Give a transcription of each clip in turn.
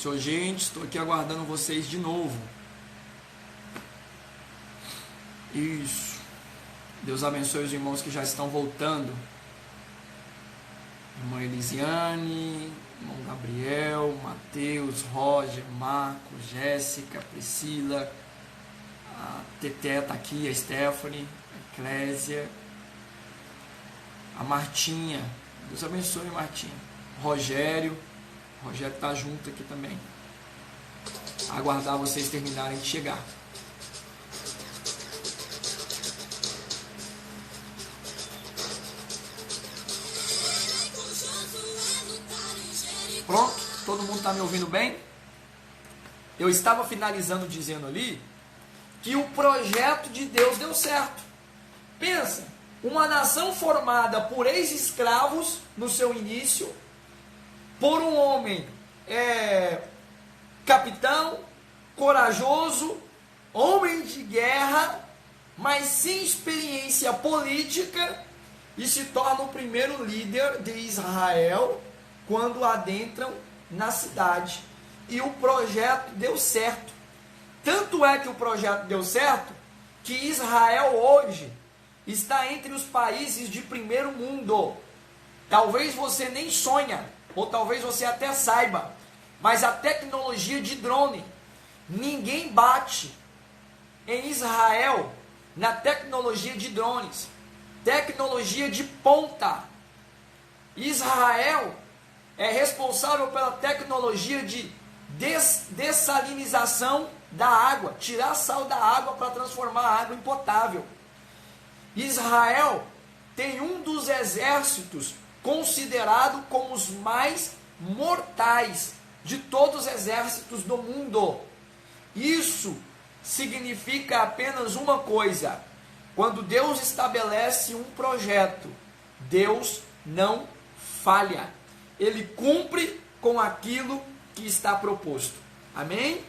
Senhor, gente, estou aqui aguardando vocês de novo. Isso. Deus abençoe os irmãos que já estão voltando. Irmã Elisiane, irmão Gabriel, Mateus, Roger, Marcos, Jéssica, Priscila, a Teté está aqui, a Stephanie, a Clésia, a Martinha. Deus abençoe, Martinha. Rogério está junto aqui também. Aguardar vocês terminarem de chegar. Pronto? Todo mundo está me ouvindo bem? Eu estava finalizando dizendo ali que o projeto de Deus deu certo. Pensa, uma nação formada por ex-escravos no seu início, por um homem capitão, corajoso, homem de guerra, mas sem experiência política, e se torna o primeiro líder de Israel quando adentram na cidade. E o projeto deu certo. Tanto é que o projeto deu certo, que Israel hoje está entre os países de primeiro mundo. Talvez você nem sonha, ou talvez você até saiba, mas a tecnologia de drone, ninguém bate em Israel na tecnologia de drones, tecnologia de ponta. Israel é responsável pela tecnologia de dessalinização da água, tirar sal da água para transformar a água em potável. Israel tem um dos exércitos considerado como os mais mortais de todos os exércitos do mundo. Isso significa apenas uma coisa: quando Deus estabelece um projeto, Deus não falha. Ele cumpre com aquilo que está proposto. Amém?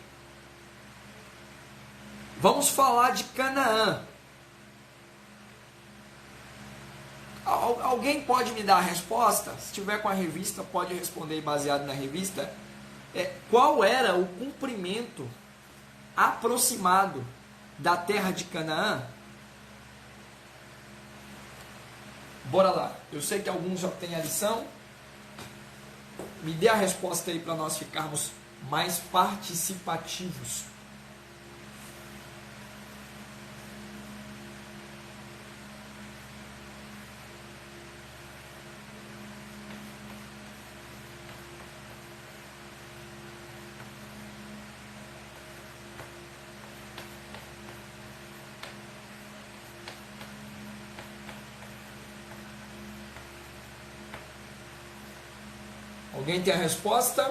Vamos falar de Canaã. Alguém pode me dar a resposta? Se tiver com a revista, pode responder baseado na revista. Qual era o comprimento aproximado da terra de Canaã? Bora lá. Eu sei que alguns já têm a lição. Me dê a resposta aí para nós ficarmos mais participativos. Alguém tem a resposta?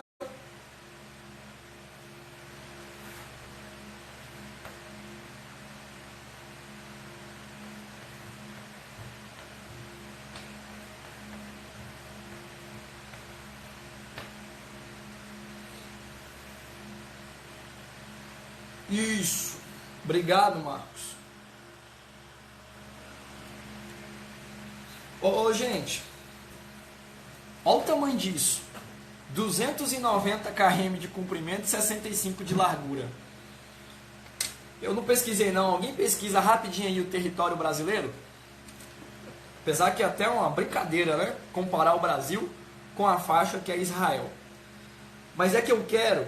Isso. Obrigado, Marcos. Gente, olha o tamanho disso. 290 km de comprimento e 65 de largura. Eu não pesquisei não. Alguém pesquisa rapidinho aí o território brasileiro? Apesar que é até uma brincadeira, né? Comparar o Brasil com a faixa que é Israel. Mas é que eu quero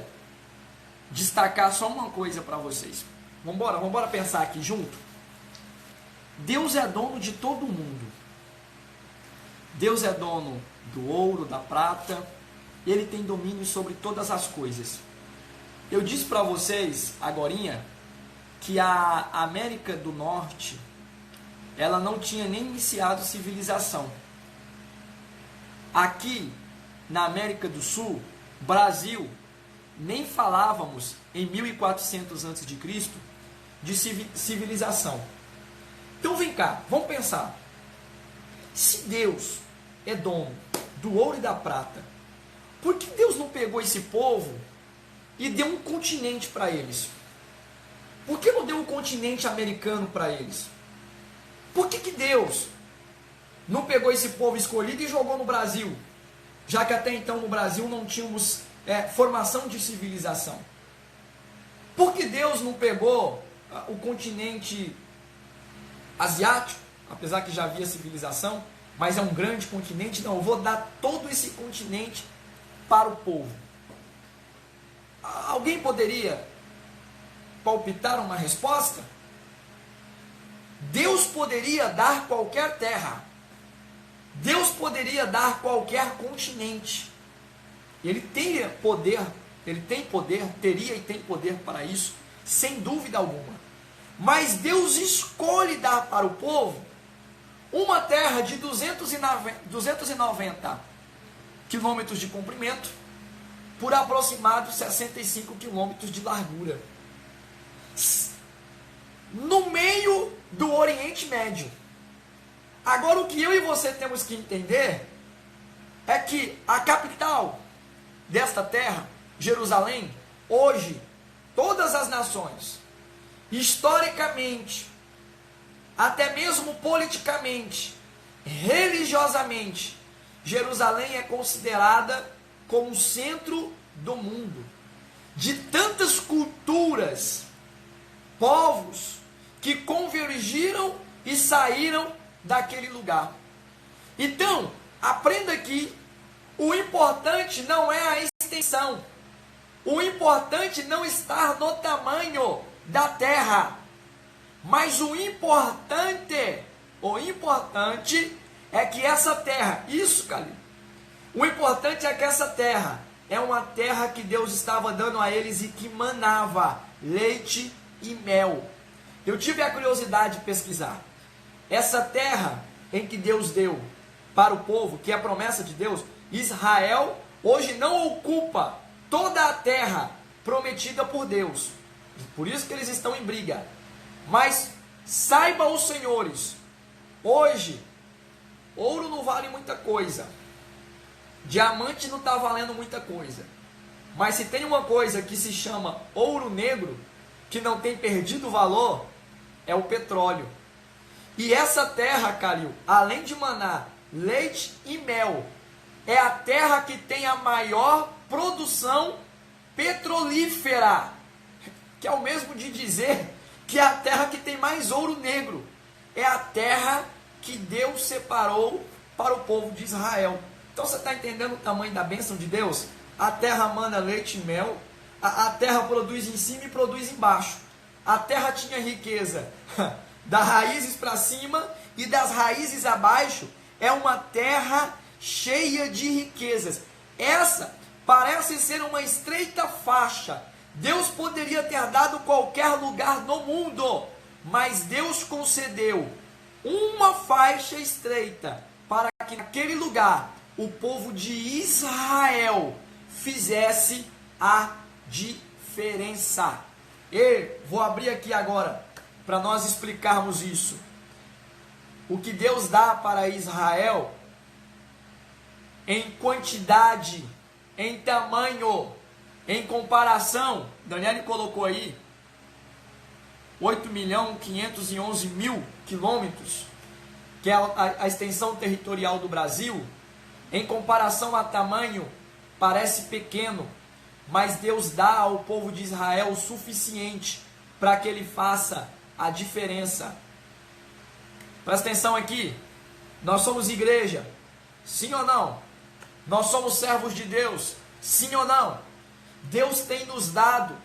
destacar só uma coisa para vocês. Vamos pensar aqui junto. Deus é dono de todo mundo. Deus é dono do ouro, da prata. Ele tem domínio sobre todas as coisas. Eu disse para vocês agorinha que a América do Norte, ela não tinha nem iniciado civilização. Aqui na América do Sul, Brasil, nem falávamos em 1400 a.C. de civilização. Então vem cá, vamos pensar. Se Deus é dono do ouro e da prata, por que Deus não pegou esse povo e deu um continente para eles? Por que não deu um continente americano para eles? Por que Deus não pegou esse povo escolhido e jogou no Brasil? Já que até então no Brasil não tínhamos formação de civilização. Por que Deus não pegou o continente asiático, apesar que já havia civilização, mas é um grande continente? Não, eu vou dar todo esse continente para o povo. Alguém poderia palpitar uma resposta? Deus poderia dar qualquer terra. Deus poderia dar qualquer continente. Ele teria poder, teria e tem poder para isso, sem dúvida alguma. Mas Deus escolhe dar para o povo uma terra de 290 quilômetros de comprimento por aproximados 65 quilômetros de largura, no meio do Oriente Médio. Agora, o que eu e você temos que entender é que a capital desta terra, Jerusalém, hoje, todas as nações, historicamente, até mesmo politicamente, religiosamente, Jerusalém é considerada como o centro do mundo. De tantas culturas, povos que convergiram e saíram daquele lugar. Então, aprenda aqui, o importante não é a extensão, o importante não está no tamanho da terra, mas o importante é que essa terra, o importante é que essa terra é uma terra que Deus estava dando a eles e que manava leite e mel. Eu tive a curiosidade de pesquisar. Essa terra em que Deus deu para o povo, que é a promessa de Deus, Israel hoje não ocupa toda a terra prometida por Deus. Por isso que eles estão em briga. Mas saibam os senhores, hoje, ouro não vale muita coisa. Diamante não está valendo muita coisa. Mas se tem uma coisa que se chama ouro negro, que não tem perdido valor, é o petróleo. E essa terra, Calil, além de manar leite e mel, é a terra que tem a maior produção petrolífera, que é o mesmo de dizer que é a terra que tem mais ouro negro. É a terra que Deus separou para o povo de Israel. Então você está entendendo o tamanho da bênção de Deus? A terra mana leite e mel, a terra produz em cima e produz embaixo. A terra tinha riqueza das raízes para cima e das raízes abaixo. É uma terra cheia de riquezas. Essa parece ser uma estreita faixa. Deus poderia ter dado qualquer lugar no mundo, mas Deus concedeu uma faixa estreita para que naquele lugar o povo de Israel fizesse a diferença. E vou abrir aqui agora para nós explicarmos isso. O que Deus dá para Israel em quantidade, em tamanho, em comparação, Daniel colocou aí 8.511.000 quilômetros, que é a extensão territorial do Brasil. Em comparação a tamanho, parece pequeno, mas Deus dá ao povo de Israel o suficiente para que ele faça a diferença. Presta atenção aqui, nós somos igreja, sim ou não? Nós somos servos de Deus, sim ou não? Deus tem nos dado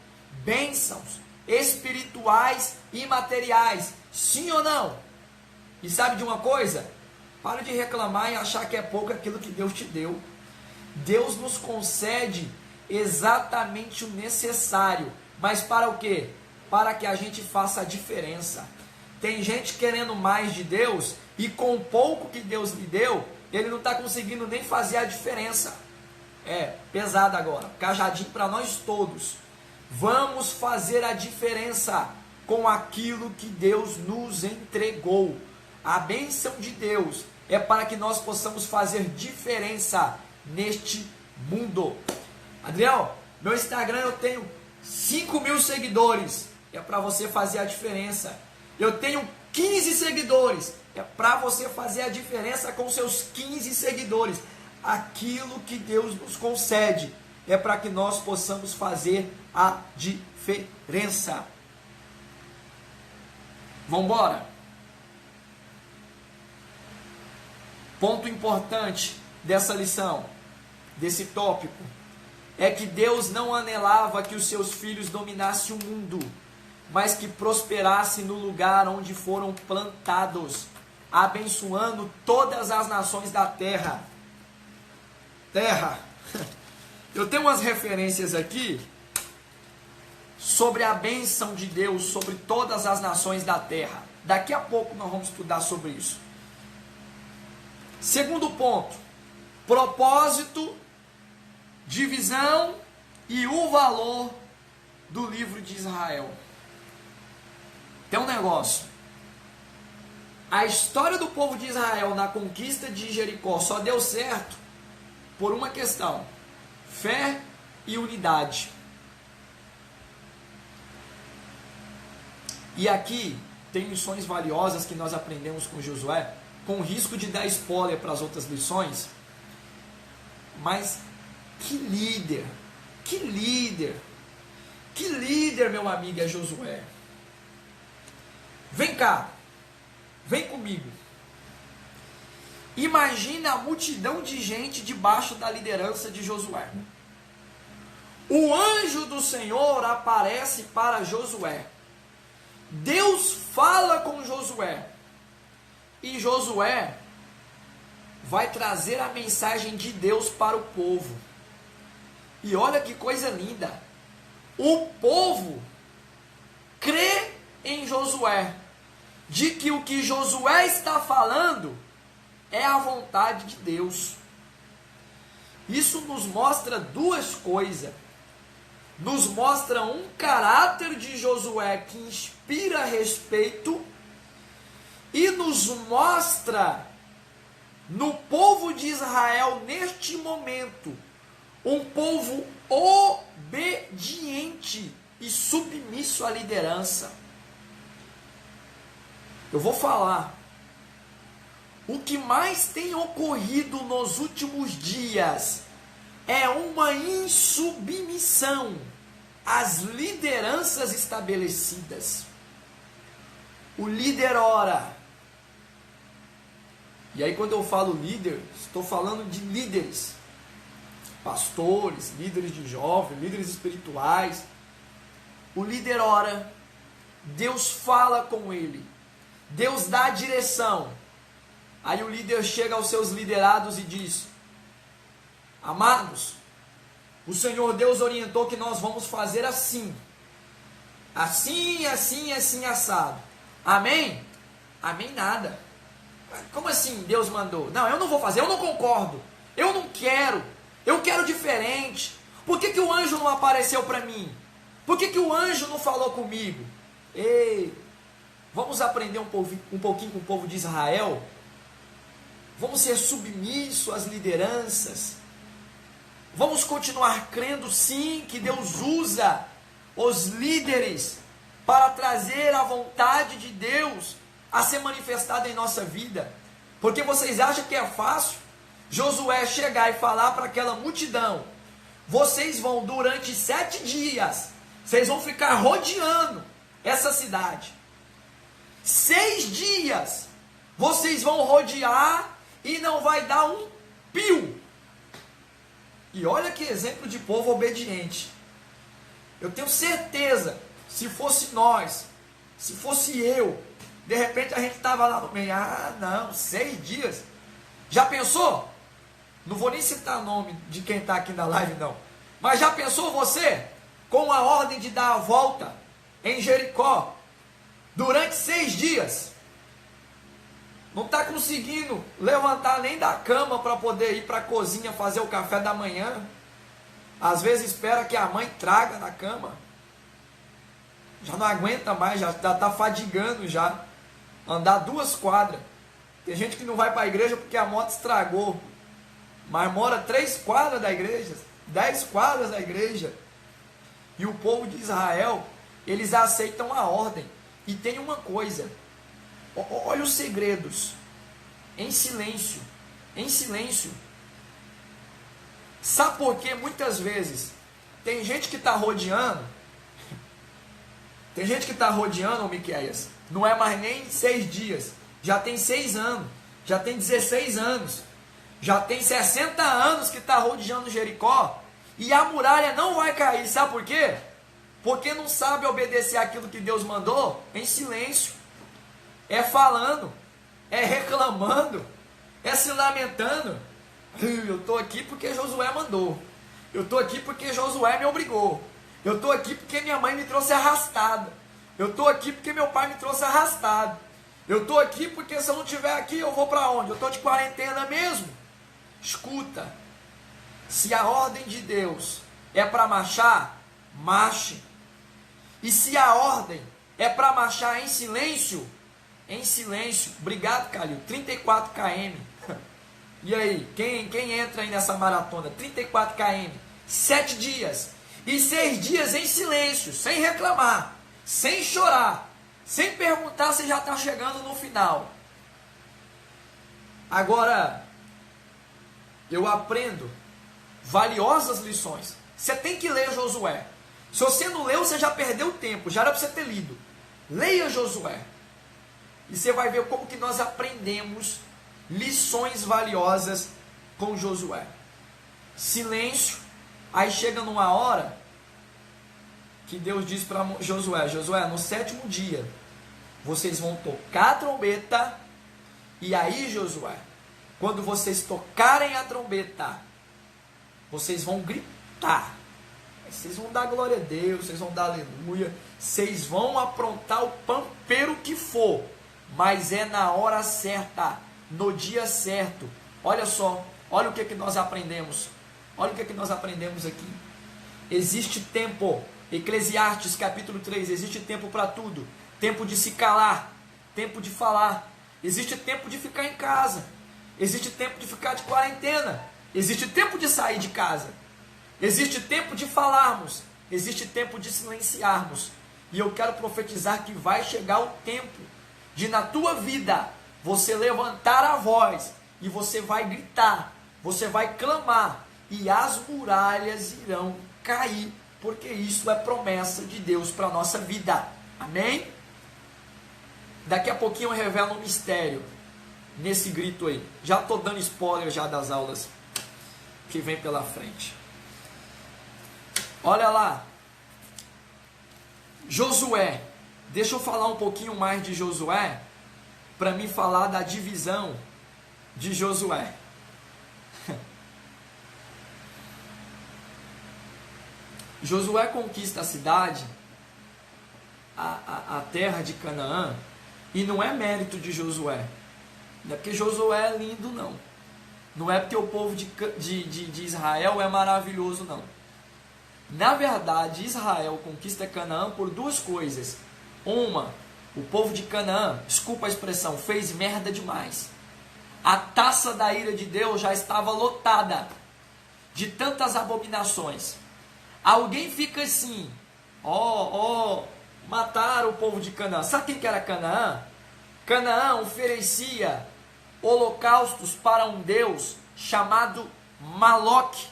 bênçãos espirituais e materiais, sim ou não? E sabe de uma coisa? Para de reclamar e achar que é pouco aquilo que Deus te deu. Deus nos concede exatamente o necessário, mas para o quê? Para que a gente faça a diferença. Tem gente querendo mais de Deus e com o pouco que Deus lhe deu, ele não está conseguindo nem fazer a diferença. É pesado agora, cajadinho para nós todos. Vamos fazer a diferença com aquilo que Deus nos entregou. A bênção de Deus é para que nós possamos fazer diferença neste mundo. Adriel, meu Instagram eu tenho 5.000 seguidores, é para você fazer a diferença. Eu tenho 15 seguidores, é para você fazer a diferença com seus 15 seguidores. Aquilo que Deus nos concede é para que nós possamos fazer a diferença. Vamos embora? Ponto importante dessa lição, desse tópico, é que Deus não anelava que os seus filhos dominassem o mundo, mas que prosperassem no lugar onde foram plantados, abençoando todas as nações da terra. Eu tenho umas referências aqui sobre a bênção de Deus sobre todas as nações da terra. Daqui a pouco nós vamos estudar sobre isso. Segundo ponto, propósito, divisão e o valor do livro de Israel. Tem um negócio. A história do povo de Israel na conquista de Jericó só deu certo por uma questão: fé e unidade. E aqui tem lições valiosas que nós aprendemos com Josué, com o risco de dar spoiler para as outras lições. Mas que líder, meu amigo, é Josué. Vem cá, vem comigo. Imagina a multidão de gente debaixo da liderança de Josué. O anjo do Senhor aparece para Josué. Deus fala com Josué. E Josué vai trazer a mensagem de Deus para o povo. E olha que coisa linda. O povo crê em Josué, de que o que Josué está falando é a vontade de Deus. Isso nos mostra duas coisas. Nos mostra um caráter de Josué que inspira respeito, e nos mostra no povo de Israel neste momento um povo obediente e submisso à liderança. Eu vou falar. O que mais tem ocorrido nos últimos dias é uma insubmissão às lideranças estabelecidas. O líder ora. E aí, quando eu falo líder, estou falando de líderes, pastores, líderes de jovens, líderes espirituais. O líder ora, Deus fala com ele, Deus dá a direção. Aí o líder chega aos seus liderados e diz: amados, o Senhor Deus orientou que nós vamos fazer assim, assim, assim, assim, assado. Amém? Amém nada. Como assim Deus mandou? Não, eu não vou fazer, eu não concordo, eu não quero, eu quero diferente. Por que o anjo não apareceu para mim? Por que o anjo não falou comigo? Ei, vamos aprender um pouquinho com o povo de Israel? Vamos ser submissos às lideranças? Vamos continuar crendo sim que Deus usa os líderes para trazer a vontade de Deus a ser manifestada em nossa vida? Porque vocês acham que é fácil Josué chegar e falar para aquela multidão: vocês vão durante 7 dias, vocês vão ficar rodeando essa cidade. 6 dias vocês vão rodear e não vai dar um pio. E olha que exemplo de povo obediente. Eu tenho certeza, se fosse nós, se fosse eu, de repente a gente estava lá no meio. Ah, não, 6 dias. Já pensou? Não vou nem citar o nome de quem está aqui na live, não. Mas já pensou você, com a ordem de dar a volta em Jericó, durante 6 dias? Não está conseguindo levantar nem da cama para poder ir para a cozinha fazer o café da manhã. Às vezes espera que a mãe traga na cama. Já não aguenta mais, já está fadigando já. Andar 2 quadras. Tem gente que não vai para a igreja porque a moto estragou. Mas mora 3 quadras da igreja, 10 quadras da igreja. E o povo de Israel, eles aceitam a ordem. E tem uma coisa. Olha os segredos. Em silêncio. Em silêncio. Sabe por quê? Muitas vezes tem gente que está rodeando, ô Miqueias, não é mais nem 6 dias, já tem 6 anos, já tem 16 anos, já tem 60 anos que está rodeando Jericó, e a muralha não vai cair, sabe por quê? Porque não sabe obedecer aquilo que Deus mandou em silêncio, é falando, é reclamando, é se lamentando. Eu estou aqui porque Josué mandou, eu estou aqui porque Josué me obrigou, eu estou aqui porque minha mãe me trouxe arrastada, eu estou aqui porque meu pai me trouxe arrastado, eu estou aqui porque se eu não estiver aqui eu vou para onde? Eu estou de quarentena mesmo. Escuta, se a ordem de Deus é para marchar, marche. E se a ordem é para marchar em silêncio, obrigado, Calil, 34 km. E aí, quem entra aí nessa maratona? 34 km, 7 dias, e 6 dias em silêncio, sem reclamar, sem chorar, sem perguntar se já está chegando no final. Agora, eu aprendo valiosas lições. Você tem que ler Josué. Se você não leu, você já perdeu tempo, já era para você ter lido. Leia Josué. E você vai ver como que nós aprendemos lições valiosas com Josué. Silêncio. Aí chega numa hora que Deus diz para Josué: Josué, no 7º dia, vocês vão tocar a trombeta. E aí, Josué, quando vocês tocarem a trombeta, vocês vão gritar. Vocês vão dar glória a Deus, vocês vão dar aleluia, vocês vão aprontar o pampeiro que for, mas é na hora certa, no dia certo. Olha só, olha o que nós aprendemos. Olha o que nós aprendemos aqui. Existe tempo, Eclesiastes capítulo 3, existe tempo para tudo. Tempo de se calar, tempo de falar. Existe tempo de ficar em casa. Existe tempo de ficar de quarentena. Existe tempo de sair de casa. Existe tempo de falarmos. Existe tempo de silenciarmos. E eu quero profetizar que vai chegar o tempo de, na tua vida, você levantar a voz e você vai gritar, você vai clamar, e as muralhas irão cair, porque isso é promessa de Deus para a nossa vida. Amém? Daqui a pouquinho eu revelo um mistério nesse grito aí. Já estou dando spoiler já das aulas que vem pela frente. Olha lá, Josué. Deixa eu falar um pouquinho mais de Josué, para me falar da divisão de Josué. Josué conquista a cidade, a terra de Canaã, e não é mérito de Josué. Não é porque Josué é lindo, não. Não é porque o povo de Israel é maravilhoso, não. Na verdade, Israel conquista Canaã por duas coisas. Uma, o povo de Canaã, desculpa a expressão, fez merda demais. A taça da ira de Deus já estava lotada de tantas abominações. Alguém fica assim, mataram o povo de Canaã. Sabe quem que era Canaã? Canaã oferecia holocaustos para um deus chamado Maloque.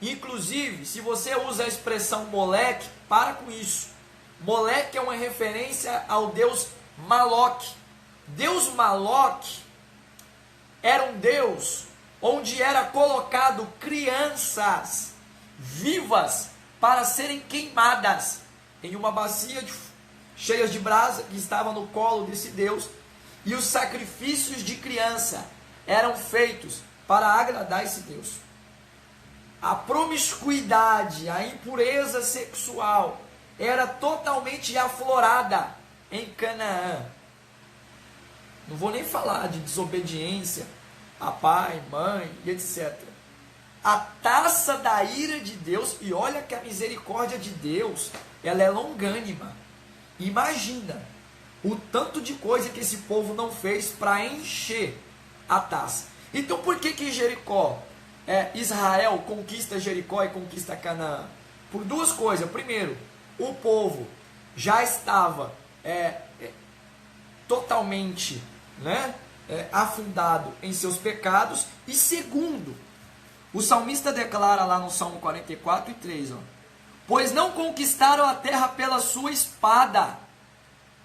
Inclusive, se você usa a expressão Moleque, para com isso. Moleque é uma referência ao deus Maloque. Deus Maloque era um deus onde era colocado crianças vivas para serem queimadas em uma bacia cheia de brasa que estava no colo desse deus, e os sacrifícios de criança eram feitos para agradar esse deus. A promiscuidade, a impureza sexual era totalmente aflorada em Canaã. Não vou nem falar de desobediência a pai, mãe e etc. A taça da ira de Deus, e olha que a misericórdia de Deus, ela é longânima. Imagina o tanto de coisa que esse povo não fez para encher a taça. Então por que Jericó, Israel conquista Jericó e conquista Canaã? Por duas coisas. Primeiro, o povo já estava totalmente afundado em seus pecados. E segundo, O salmista declara lá no Salmo 44:3, ó: pois não conquistaram a terra pela sua espada,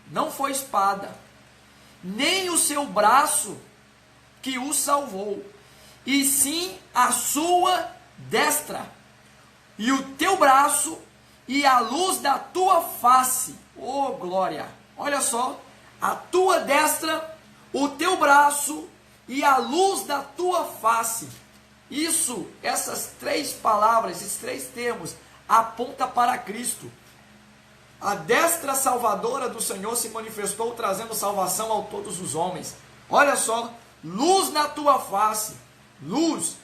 não foi espada, nem o seu braço que o salvou, e sim a sua destra, e o teu braço e a luz da tua face. Oh, glória! Olha só, a tua destra, o teu braço e a luz da tua face. Isso, essas três palavras, esses três termos, aponta para Cristo. A destra salvadora do Senhor se manifestou, trazendo salvação a todos os homens. Olha só, luz na tua face, luz.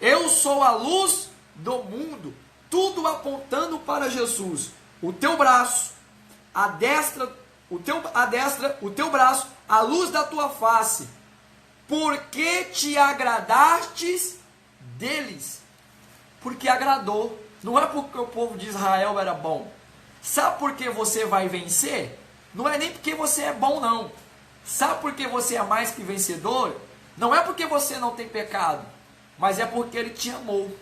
Eu sou a luz do mundo, tudo apontando para Jesus. O teu braço, a destra, o teu braço, a luz da tua face. Porque te agradastes deles. Porque agradou. Não é porque o povo de Israel era bom. Sabe por que você vai vencer? Não é nem porque você é bom, não. Sabe por que você é mais que vencedor? Não é porque você não tem pecado, mas é porque Ele te amou.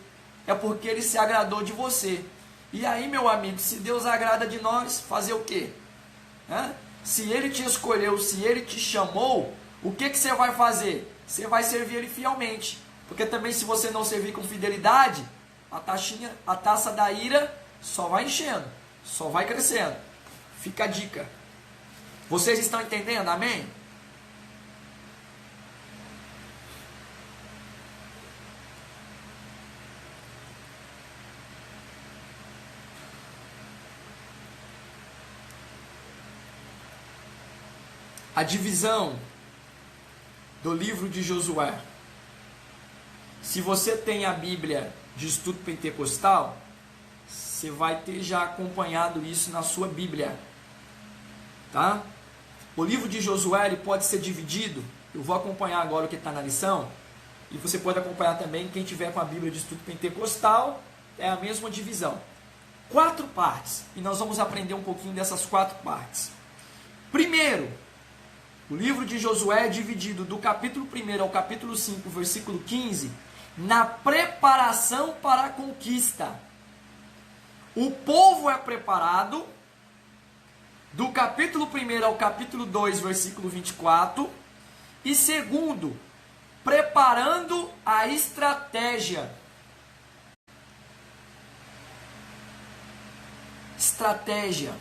É porque Ele se agradou de você. E aí, meu amigo, se Deus agrada de nós, fazer o quê? Se Ele te escolheu, se Ele te chamou, o que você vai fazer? Você vai servir Ele fielmente. Porque também, se você não servir com fidelidade, a taça da ira só vai enchendo, só vai crescendo. Fica a dica. Vocês estão entendendo? Amém? A divisão do livro de Josué. Se você tem a Bíblia de estudo pentecostal, você vai ter já acompanhado isso na sua Bíblia, tá? O livro de Josué ele pode ser dividido. Eu vou acompanhar agora o que está na lição, e você pode acompanhar também quem tiver com a Bíblia de estudo pentecostal, é a mesma divisão. 4 partes, e nós vamos aprender um pouquinho dessas 4 partes. Primeiro, o livro de Josué é dividido do capítulo 1 ao capítulo 5, versículo 15, na preparação para a conquista. O povo é preparado do capítulo 1 ao capítulo 2, versículo 24. E segundo, preparando a estratégia. Estratégia.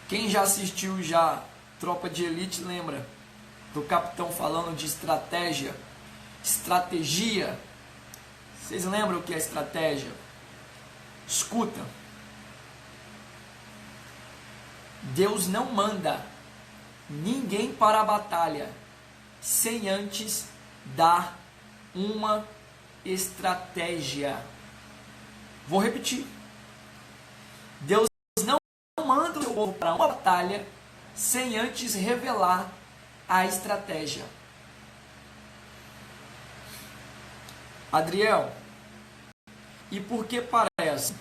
Quem já assistiu Tropa de Elite lembra do capitão falando de estratégia, estratégia. Vocês lembram o que é estratégia? Escuta. Deus não manda ninguém para a batalha sem antes dar uma estratégia. Vou repetir. Deus não manda o seu povo para uma batalha sem antes revelar a estratégia. Adriel, e por que parece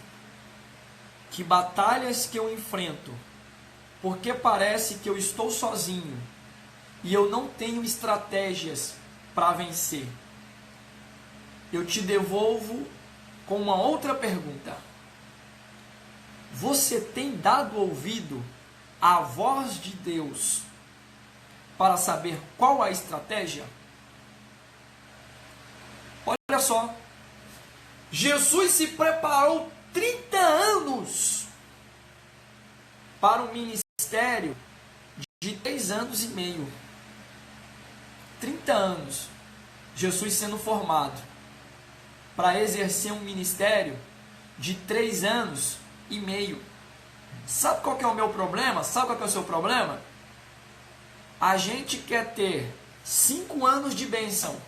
que batalhas que eu enfrento, porque parece que eu estou sozinho e eu não tenho estratégias para vencer? Eu te devolvo com uma outra pergunta. Você tem dado ouvido à voz de Deus para saber qual a estratégia? Olha só, Jesus se preparou 30 anos para um ministério de 3 anos e meio. 30 anos, Jesus sendo formado para exercer um ministério de 3 anos e meio. Sabe qual que é o meu problema? Sabe qual que é o seu problema? A gente quer ter 5 anos de bênção,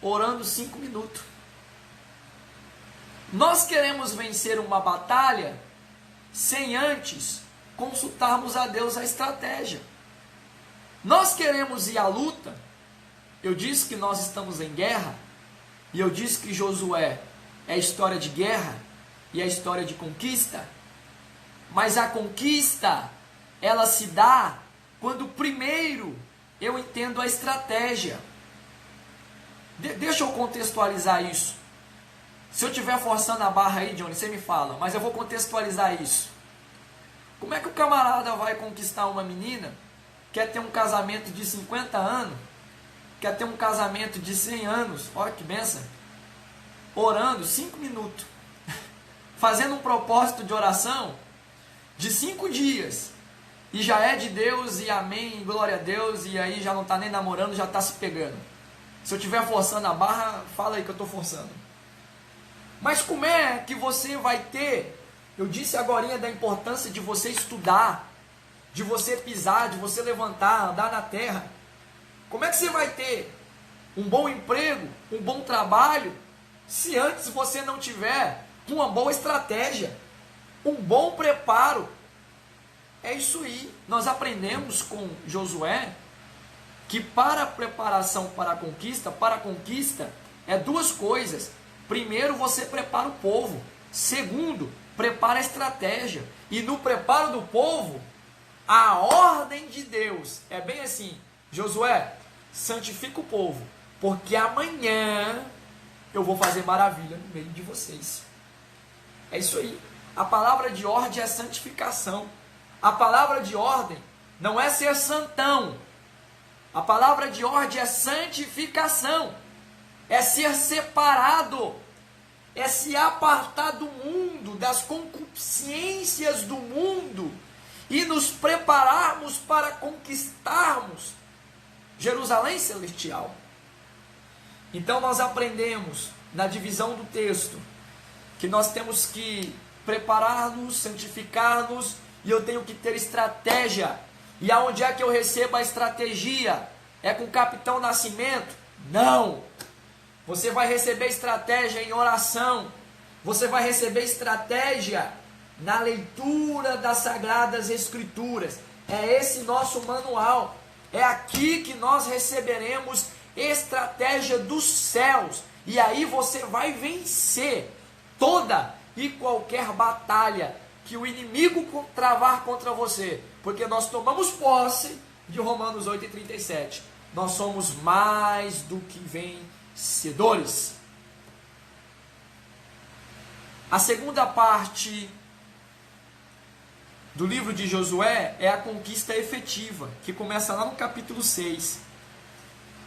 orando 5 minutos. Nós queremos vencer uma batalha sem antes consultarmos a Deus a estratégia. Nós queremos ir à luta. Eu disse que nós estamos em guerra, e eu disse que Josué é história de guerra e é história de conquista. Mas a conquista, ela se dá quando primeiro eu entendo a estratégia. Deixa eu contextualizar isso. Se eu estiver forçando a barra aí, Johnny, você me fala, mas eu vou contextualizar isso. Como é que o camarada vai conquistar uma menina, quer ter um casamento de 50 anos, quer ter um casamento de 100 anos, olha que benção, orando 5 minutos, fazendo um propósito de oração de 5 dias, e já é de Deus, e amém, glória a Deus, e aí já não está nem namorando, já está se pegando. Se eu estiver forçando a barra, fala aí que eu estou forçando. Mas como é que você vai ter, eu disse agorinha da importância de você estudar, de você pisar, de você levantar, andar na terra. Como é que você vai ter um bom emprego, um bom trabalho, se antes você não tiver uma boa estratégia, um bom preparo? É isso aí. Nós aprendemos com Josué que para a preparação para a conquista é 2 coisas. Primeiro, você prepara o povo. Segundo, prepara a estratégia. E no preparo do povo, a ordem de Deus é bem assim: Josué, santifica o povo, porque amanhã eu vou fazer maravilha no meio de vocês. É isso aí. A palavra de ordem é santificação. A palavra de ordem não é ser santão. A palavra de ordem é santificação. É ser separado. É se apartar do mundo, das concupiscências do mundo, e nos prepararmos para conquistarmos Jerusalém celestial. Então nós aprendemos na divisão do texto que nós temos que preparar-nos, santificar-nos, e eu tenho que ter estratégia. E aonde é que eu recebo a estratégia? É com o Capitão Nascimento? Não! Você vai receber estratégia em oração. Você vai receber estratégia na leitura das Sagradas Escrituras. É esse nosso manual. É aqui que nós receberemos estratégia dos céus. E aí você vai vencer toda e qualquer batalha que o inimigo travar contra você. Porque nós tomamos posse de Romanos 8:37. Nós somos mais do que vencedores. A segunda parte do livro de Josué é a conquista efetiva, que começa lá no capítulo 6.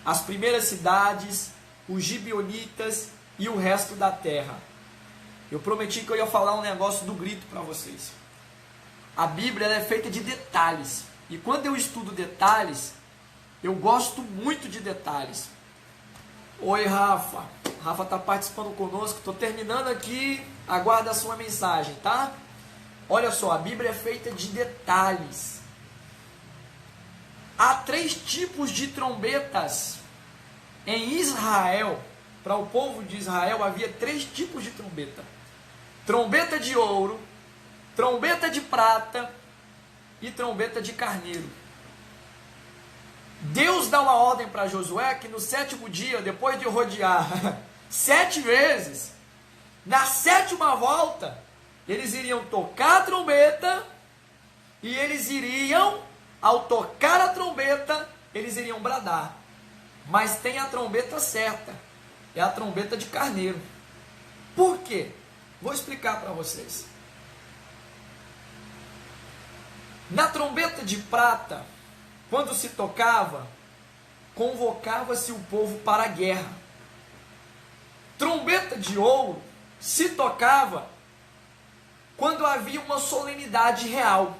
As primeiras cidades, os gibeonitas e o resto da terra. Eu prometi que eu ia falar um negócio do grito para vocês. A Bíblia ela é feita de detalhes. E quando eu estudo detalhes, eu gosto muito de detalhes. Oi, Rafa. Rafa está participando conosco. Estou terminando aqui. Aguarda a sua mensagem, tá? Olha só, a Bíblia é feita de detalhes. Há 3 tipos de trombetas em Israel. Para o povo de Israel havia 3 tipos de trombeta. Trombeta de ouro, trombeta de prata e trombeta de carneiro. Deus dá uma ordem para Josué que no 7º dia, depois de rodear 7 vezes, na 7ª volta, eles iriam tocar a trombeta e eles iriam, ao tocar a trombeta, eles iriam bradar. Mas tem a trombeta certa, é a trombeta de carneiro. Por quê? Vou explicar para vocês. Na trombeta de prata, quando se tocava, convocava-se o povo para a guerra. Trombeta de ouro se tocava quando havia uma solenidade real.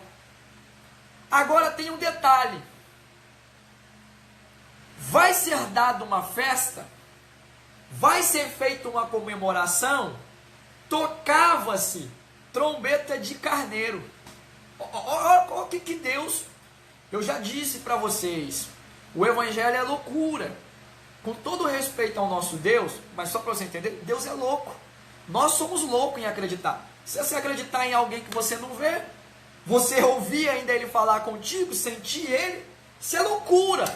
Agora tem um detalhe. Vai ser dada uma festa, vai ser feita uma comemoração, tocava-se trombeta de carneiro. Olha o que Deus... Eu já disse para vocês, o Evangelho é loucura. Com todo respeito ao nosso Deus, mas só para você entender, Deus é louco. Nós somos loucos em acreditar. Se você acreditar em alguém que você não vê, você ouvir ainda ele falar contigo, sentir ele, isso é loucura.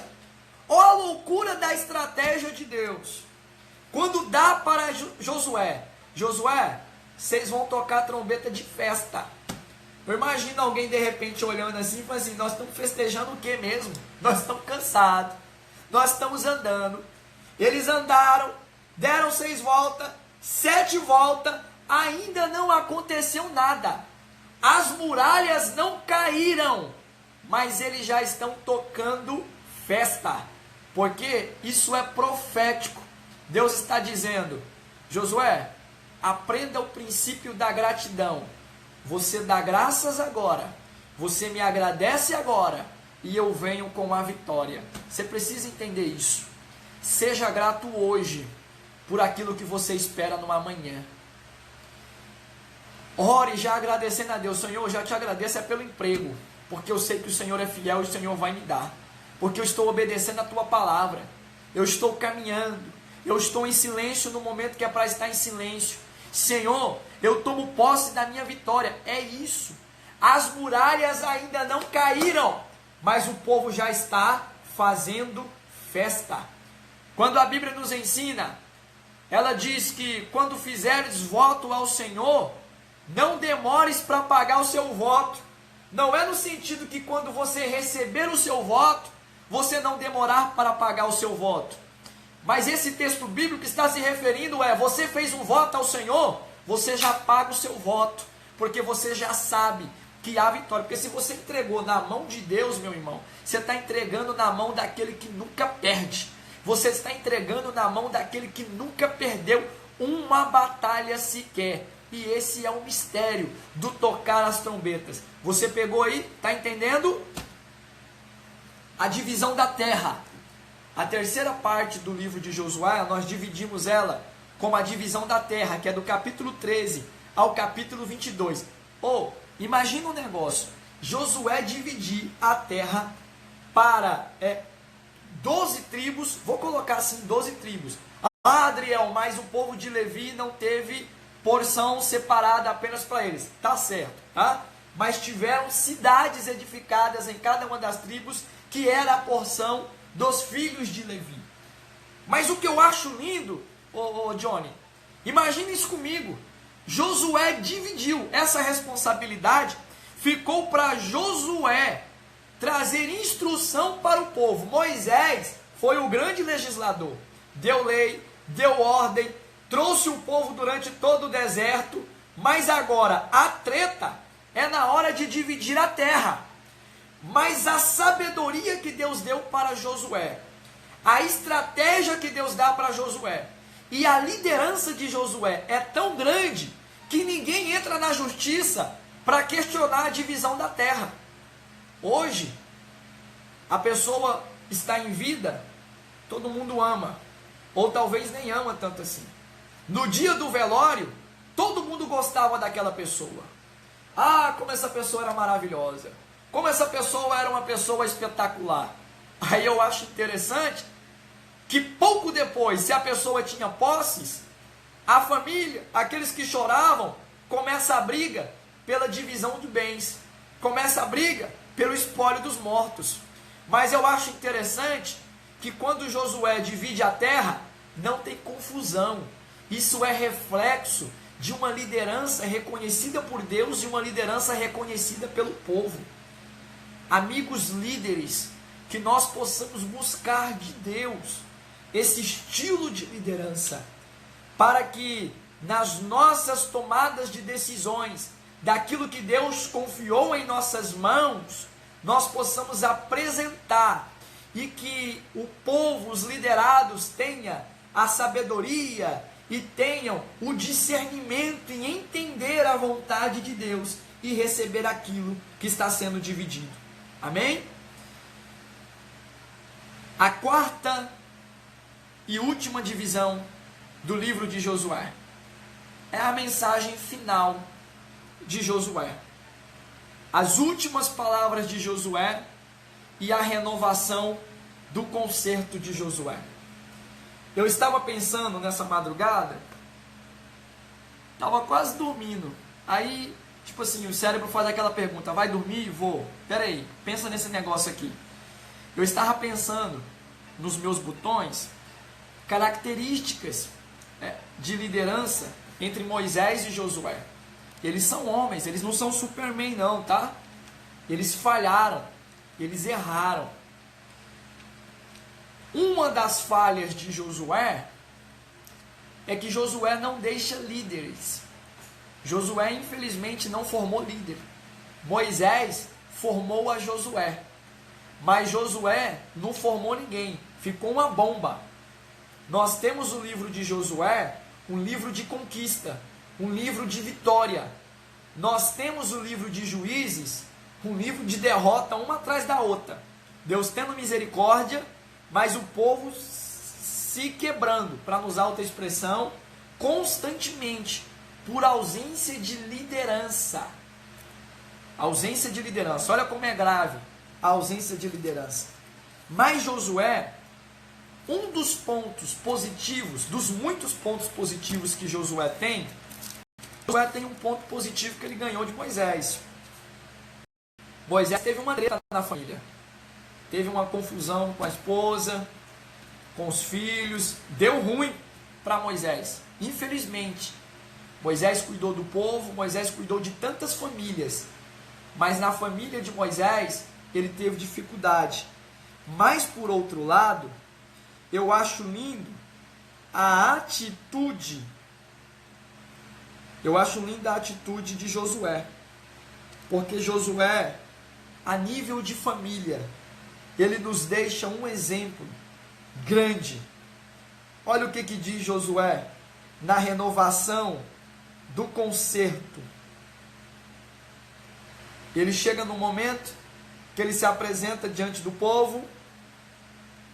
Olha a loucura da estratégia de Deus. Quando dá para Josué, vocês vão tocar trombeta de festa. Eu imagino alguém de repente olhando assim e falando assim, nós estamos festejando o que mesmo? Nós estamos cansados, nós estamos andando, Eles andaram, deram 6 voltas, 7 voltas, ainda não aconteceu nada. As muralhas não caíram, mas eles já estão tocando festa, porque isso é profético. Deus está dizendo: Josué, aprenda o princípio da gratidão. Você dá graças agora, você me agradece agora, e eu venho com a vitória. Você precisa entender isso. Seja grato hoje por aquilo que você espera no amanhã. Ore já agradecendo a Deus. Senhor, eu já te agradeço pelo emprego, porque eu sei que o Senhor é fiel e o Senhor vai me dar, porque eu estou obedecendo a tua palavra, eu estou caminhando, eu estou em silêncio no momento que é para estar em silêncio. Senhor, eu tomo posse da minha vitória. É isso. As muralhas ainda não caíram, mas o povo já está fazendo festa. Quando a Bíblia nos ensina, ela diz que quando fizeres voto ao Senhor, não demores para pagar o seu voto. Não é no sentido que quando você receber o seu voto, você não demorar para pagar o seu voto. Mas esse texto bíblico está se referindo você fez um voto ao Senhor, você já paga o seu voto, porque você já sabe que há vitória. Porque se você entregou na mão de Deus, meu irmão, você está entregando na mão daquele que nunca perde. Você está entregando na mão daquele que nunca perdeu uma batalha sequer. E esse é o mistério do tocar as trombetas. Você pegou aí? Está entendendo? A divisão da terra. A terceira parte do livro de Josué, nós dividimos ela como a divisão da terra, que é do capítulo 13 ao capítulo 22. Imagina um negócio. Josué dividir a terra para 12 tribos, vou colocar assim, 12 tribos. Adriel, mas o povo de Levi não teve porção separada apenas para eles. Tá certo, tá? Mas tiveram cidades edificadas em cada uma das tribos, que era a porção dos filhos de Levi. Mas o que eu acho lindo, Johnny, imagina isso comigo. Josué dividiu essa responsabilidade, ficou para Josué trazer instrução para o povo. Moisés foi o grande legislador, deu lei, deu ordem, trouxe o povo durante todo o deserto, mas agora a treta é na hora de dividir a terra. Mas a sabedoria que Deus deu para Josué, a estratégia que Deus dá para Josué, e a liderança de Josué é tão grande que ninguém entra na justiça para questionar a divisão da terra. Hoje, a pessoa está em vida, todo mundo ama, ou talvez nem ama tanto assim. No dia do velório, todo mundo gostava daquela pessoa. Como essa pessoa era maravilhosa, como essa pessoa era uma pessoa espetacular. Aí eu acho interessante que pouco depois, se a pessoa tinha posses, a família, aqueles que choravam, começa a briga pela divisão de bens, começa a briga pelo espólio dos mortos. Mas eu acho interessante que quando Josué divide a terra, não tem confusão. Isso é reflexo de uma liderança reconhecida por Deus e uma liderança reconhecida pelo povo. Amigos líderes, que nós possamos buscar de Deus esse estilo de liderança, para que nas nossas tomadas de decisões, daquilo que Deus confiou em nossas mãos, nós possamos apresentar e que o povo, os liderados, tenha a sabedoria e tenham o discernimento em entender a vontade de Deus e receber aquilo que está sendo dividido. Amém? A quarta e última divisão do livro de Josué é a mensagem final de Josué. As últimas palavras de Josué e a renovação do concerto de Josué. Eu estava pensando nessa madrugada, estava quase dormindo. Aí, tipo assim, o cérebro faz aquela pergunta: vai dormir? Vou. Peraí, pensa nesse negócio aqui. Eu estava pensando nos meus botões, características de liderança entre Moisés e Josué. Eles são homens, eles não são Superman não, tá? Eles falharam, eles erraram. Uma das falhas de Josué é que Josué não deixa líderes. Josué, infelizmente, não formou líder. Moisés formou a Josué. Mas Josué não formou ninguém. Ficou uma bomba. Nós temos o livro de Josué, um livro de conquista, um livro de vitória. Nós temos o livro de Juízes, um livro de derrota, uma atrás da outra. Deus tendo misericórdia, mas o povo se quebrando, para não usar outra expressão, constantemente, por ausência de liderança. Ausência de liderança. Olha como é grave a ausência de liderança. Mas Josué, um dos pontos positivos, dos muitos pontos positivos que Josué tem um ponto positivo que ele ganhou de Moisés. Moisés teve uma treta na família. Teve uma confusão com a esposa, com os filhos. Deu ruim para Moisés. Infelizmente. Moisés cuidou do povo, Moisés cuidou de tantas famílias. Mas na família de Moisés, ele teve dificuldade. Mas, por outro lado, eu acho lindo a atitude. Eu acho linda a atitude de Josué. Porque Josué, a nível de família, ele nos deixa um exemplo grande. Olha o que diz Josué na renovação do concerto. Ele chega no momento que ele se apresenta diante do povo.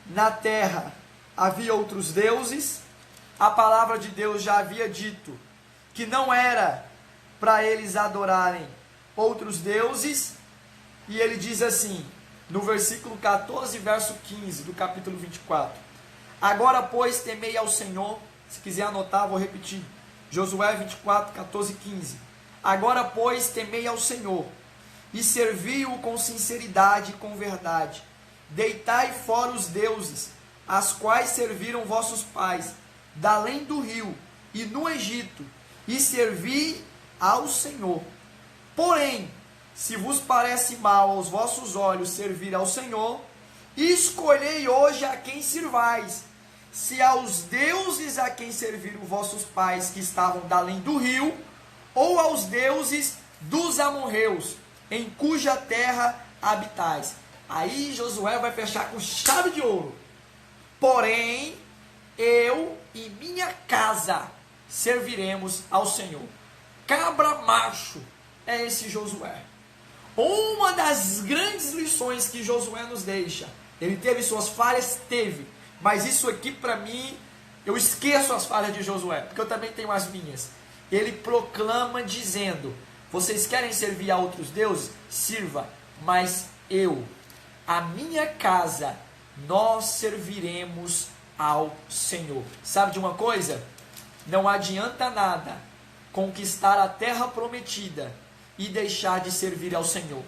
Na terra havia outros deuses. A palavra de Deus já havia dito que não era para eles adorarem outros deuses. E ele diz assim, no versículo 14, verso 15 do capítulo 24. Agora, pois, temei ao Senhor. Se quiser anotar, vou repetir. Josué 24, 14 e 15. Agora, pois, temei ao Senhor e servi-o com sinceridade e com verdade. Deitai fora os deuses, as quais serviram vossos pais, da além do rio e no Egito, e servi ao Senhor. Porém, se vos parece mal aos vossos olhos servir ao Senhor, escolhei hoje a quem sirvais, se aos deuses a quem serviram vossos pais que estavam da além do rio, ou aos deuses dos amorreus, em cuja terra habitais. Aí Josué vai fechar com chave de ouro. Porém, eu e minha casa serviremos ao Senhor. Cabra macho é esse Josué. Uma das grandes lições que Josué nos deixa. Ele teve suas falhas? Teve. Mas isso aqui para mim, eu esqueço as falhas de Josué, porque eu também tenho as minhas. Ele proclama dizendo, vocês querem servir a outros deuses? Sirva, mas eu, a minha casa, nós serviremos ao Senhor. Sabe de uma coisa? Não adianta nada conquistar a terra prometida e deixar de servir ao Senhor.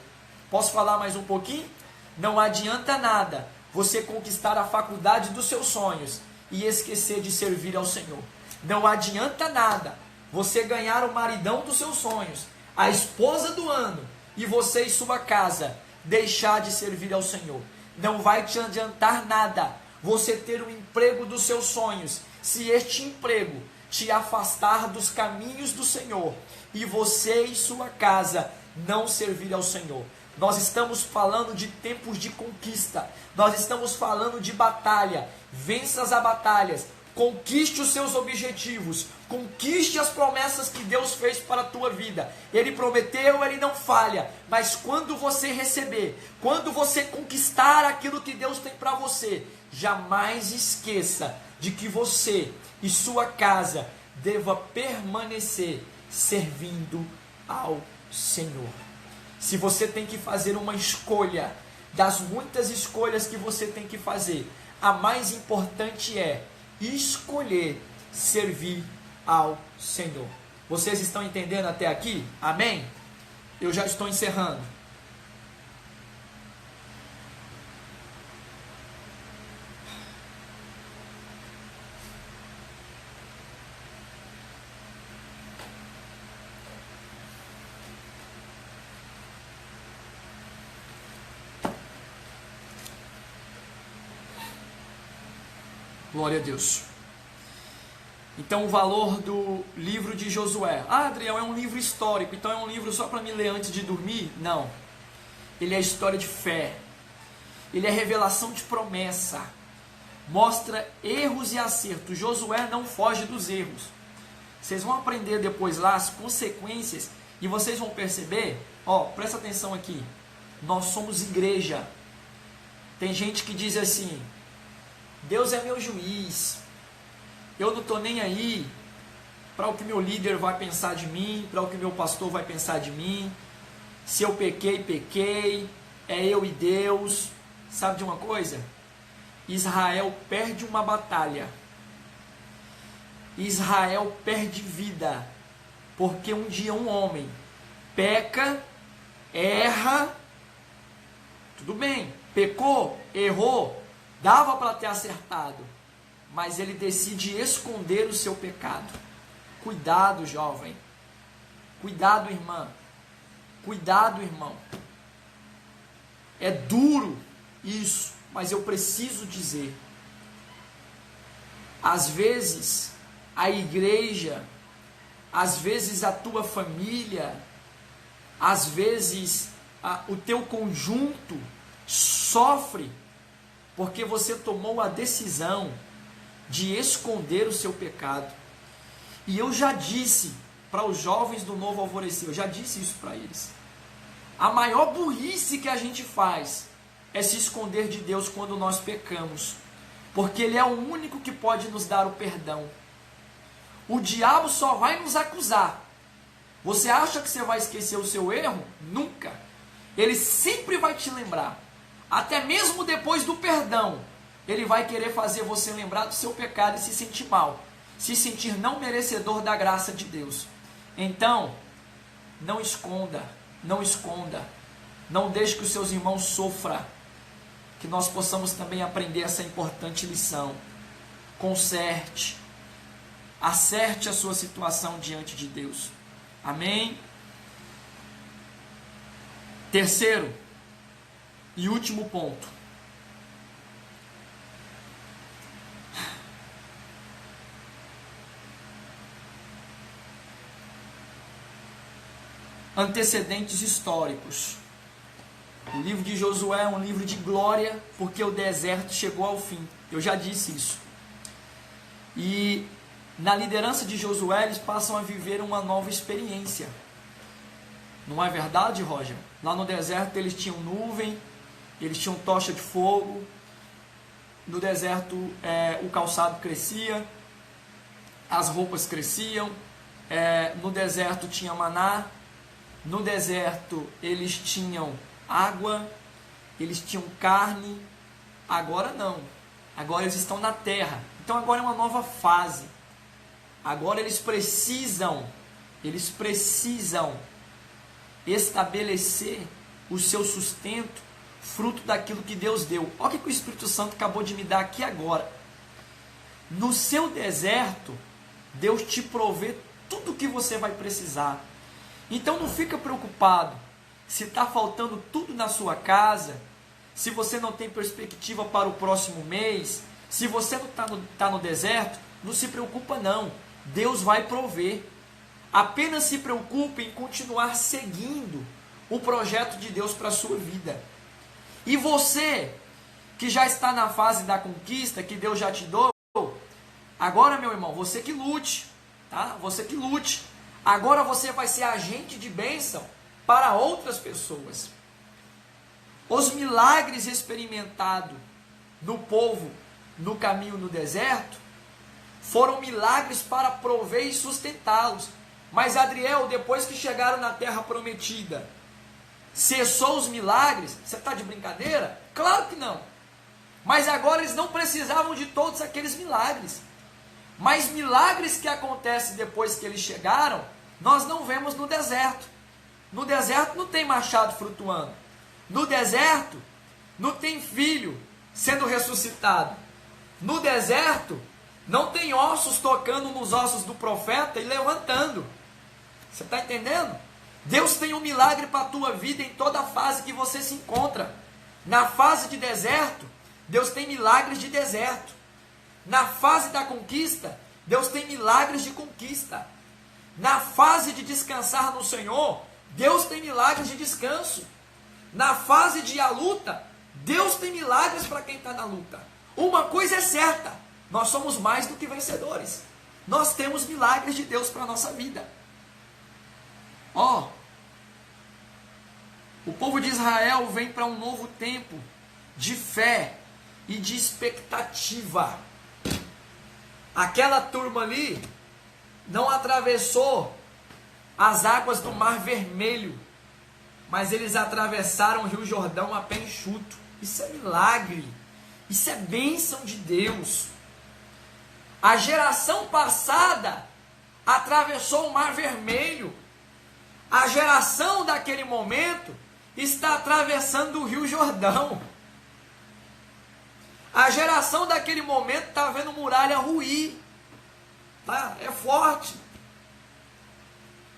Posso falar mais um pouquinho? Não adianta nada você conquistar a faculdade dos seus sonhos e esquecer de servir ao Senhor. Não adianta nada você ganhar o maridão dos seus sonhos, a esposa do ano, e você e sua casa deixar de servir ao Senhor. Não vai te adiantar nada você ter o emprego dos seus sonhos, se este emprego te afastar dos caminhos do Senhor e você e sua casa não servir ao Senhor. Nós estamos falando de tempos de conquista, nós estamos falando de batalha. Vença as batalhas, conquiste os seus objetivos, conquiste as promessas que Deus fez para a tua vida. Ele prometeu, ele não falha, mas quando você receber, quando você conquistar aquilo que Deus tem para você, jamais esqueça de que você e sua casa deva permanecer servindo ao Senhor. Se você tem que fazer uma escolha, das muitas escolhas que você tem que fazer, a mais importante é escolher servir ao Senhor. Vocês estão entendendo até aqui? Amém? Eu já estou encerrando. Glória a Deus. Então o valor do livro de Josué. Ah, Adriel, é um livro histórico, então é um livro só para me ler antes de dormir? Não. Ele é história de fé. Ele é revelação de promessa. Mostra erros e acertos. Josué não foge dos erros. Vocês vão aprender depois lá as consequências e vocês vão perceber, presta atenção aqui. Nós somos igreja. Tem gente que diz assim: Deus é meu juiz. Eu não estou nem aí para o que meu líder vai pensar de mim, para o que meu pastor vai pensar de mim. Se eu pequei, pequei. É eu e Deus. Sabe de uma coisa? Israel perde uma batalha. Israel perde vida. Porque um dia um homem peca, erra. Tudo bem, pecou, errou, dava para ter acertado. Mas ele decide esconder o seu pecado. Cuidado, jovem. Cuidado, irmã. Cuidado, irmão. É duro isso, mas eu preciso dizer. Às vezes, a igreja, às vezes a tua família, às vezes o teu conjunto sofre porque você tomou a decisão de esconder o seu pecado. E eu já disse para os jovens do Novo Alvorecer, eu já disse isso para eles. A maior burrice que a gente faz é se esconder de Deus quando nós pecamos, porque Ele é o único que pode nos dar o perdão. O diabo só vai nos acusar. Você acha que você vai esquecer o seu erro? Nunca. Ele sempre vai te lembrar. Até mesmo depois do perdão, ele vai querer fazer você lembrar do seu pecado e se sentir mal, se sentir não merecedor da graça de Deus. Então, não esconda, não esconda, não deixe que os seus irmãos sofram, que nós possamos também aprender essa importante lição. Conserte, acerte a sua situação diante de Deus. Amém? Terceiro e último ponto. Antecedentes históricos. O livro de Josué é um livro de glória, porque o deserto chegou ao fim. Eu já disse isso. E na liderança de Josué, eles passam a viver uma nova experiência. Não é verdade, Roger? Lá no deserto eles tinham nuvem, eles tinham tocha de fogo. No deserto o calçado crescia, as roupas cresciam. No deserto tinha maná. No deserto eles tinham água, eles tinham carne. Agora não, agora eles estão na terra. Então agora é uma nova fase. Agora eles precisam estabelecer o seu sustento, fruto daquilo que Deus deu. Olha o que o Espírito Santo acabou de me dar aqui agora. No seu deserto, Deus te provê tudo o que você vai precisar. Então não fica preocupado se está faltando tudo na sua casa, se você não tem perspectiva para o próximo mês, se você não está no deserto, não se preocupa não. Deus vai prover. Apenas se preocupe em continuar seguindo o projeto de Deus para a sua vida. E você, que já está na fase da conquista, que Deus já te deu, agora, meu irmão, você que lute, tá? Você que lute. Agora você vai ser agente de bênção para outras pessoas. Os milagres experimentados no povo no caminho no deserto foram milagres para prover e sustentá-los. Mas Adriel, depois que chegaram na terra prometida, cessou os milagres? Você está de brincadeira? Claro que não. Mas agora eles não precisavam de todos aqueles milagres. Mas milagres que acontecem depois que eles chegaram, nós não vemos no deserto. No deserto não tem machado flutuando. No deserto não tem filho sendo ressuscitado. No deserto não tem ossos tocando nos ossos do profeta e levantando. Você está entendendo? Deus tem um milagre para a tua vida em toda a fase que você se encontra. Na fase de deserto, Deus tem milagres de deserto. Na fase da conquista, Deus tem milagres de conquista. Na fase de descansar no Senhor, Deus tem milagres de descanso. Na fase de a luta, Deus tem milagres para quem está na luta. Uma coisa é certa, nós somos mais do que vencedores. Nós temos milagres de Deus para a nossa vida. O povo de Israel vem para um novo tempo de fé e de expectativa. Aquela turma ali não atravessou as águas do Mar Vermelho, mas eles atravessaram o Rio Jordão a pé enxuto. Isso é milagre, isso é bênção de Deus. A geração passada atravessou o Mar Vermelho. A geração daquele momento está atravessando o Rio Jordão. A geração daquele momento está vendo muralha ruir. Tá? É forte.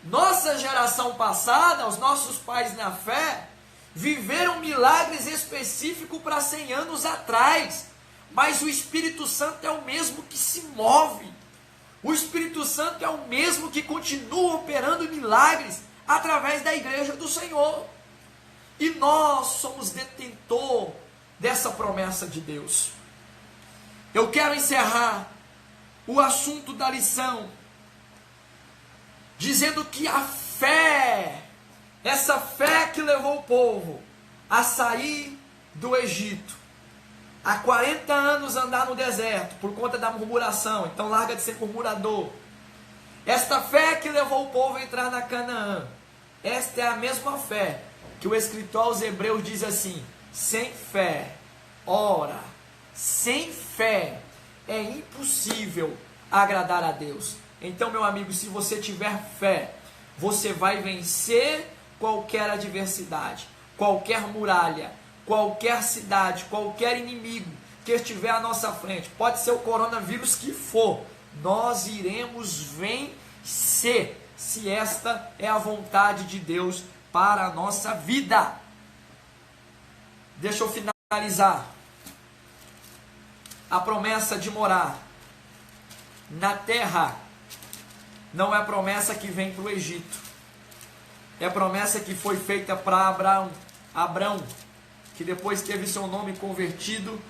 Nossa geração passada, os nossos pais na fé, viveram milagres específicos para 100 anos atrás. Mas o Espírito Santo é o mesmo que se move. O Espírito Santo é o mesmo que continua operando milagres através da igreja do Senhor. E nós somos detentor dessa promessa de Deus. Eu quero encerrar o assunto da lição dizendo que a fé, essa fé que levou o povo a sair do Egito, há 40 anos andar no deserto por conta da murmuração, então larga de ser murmurador. Esta fé que levou o povo a entrar na Canaã, esta é a mesma fé que o escritor aos Hebreus diz assim: sem fé, ora, sem fé é impossível agradar a Deus. Então, meu amigo, se você tiver fé, você vai vencer qualquer adversidade, qualquer muralha, qualquer cidade, qualquer inimigo que estiver à nossa frente. Pode ser o coronavírus que for, nós iremos vencer, se esta é a vontade de Deus para a nossa vida. Deixa eu finalizar. A promessa de morar na terra não é a promessa que vem para o Egito. É a promessa que foi feita para Abrão, que depois teve seu nome convertido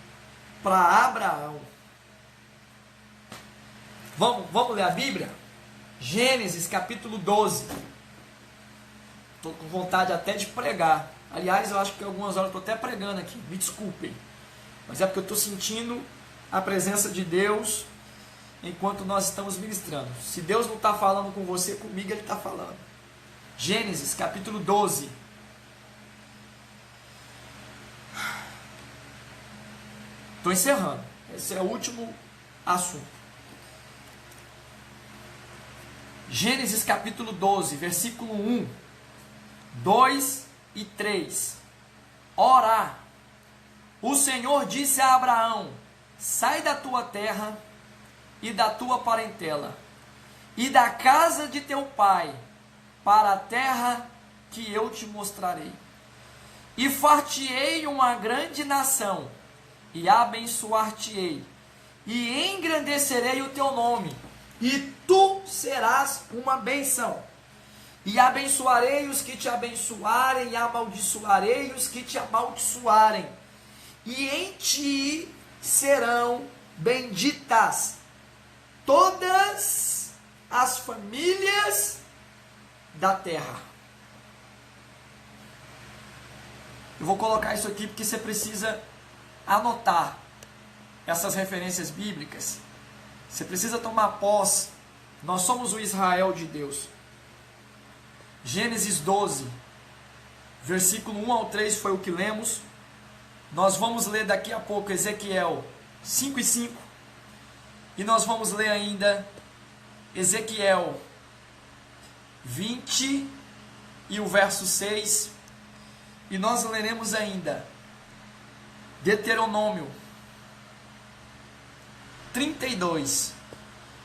para Abraão. Vamos ler a Bíblia? Gênesis capítulo 12. Estou com vontade até de pregar. Aliás, eu acho que algumas horas estou até pregando aqui. Me desculpem. Mas é porque eu estou sentindo a presença de Deus enquanto nós estamos ministrando. Se Deus não está falando com você, comigo Ele está falando. Gênesis capítulo 12. Estou encerrando. Esse é o último assunto. Gênesis capítulo 12, versículo 1, 2 e 3. Ora, o Senhor disse a Abraão: sai da tua terra e da tua parentela e da casa de teu pai para a terra que eu te mostrarei. E far-te-ei uma grande nação, e abençoar-te-ei, e engrandecerei o teu nome, e tu serás uma bênção. E abençoarei os que te abençoarem, e amaldiçoarei os que te amaldiçoarem. E em ti serão benditas todas as famílias da terra. Eu vou colocar isso aqui porque você precisa anotar essas referências bíblicas. Você precisa tomar posse. Nós somos o Israel de Deus. Gênesis 12, versículo 1 ao 3 foi o que lemos. Nós vamos ler daqui a pouco Ezequiel 5 e 5. E nós vamos ler ainda Ezequiel 20 e o verso 6. E nós leremos ainda Deuteronômio 32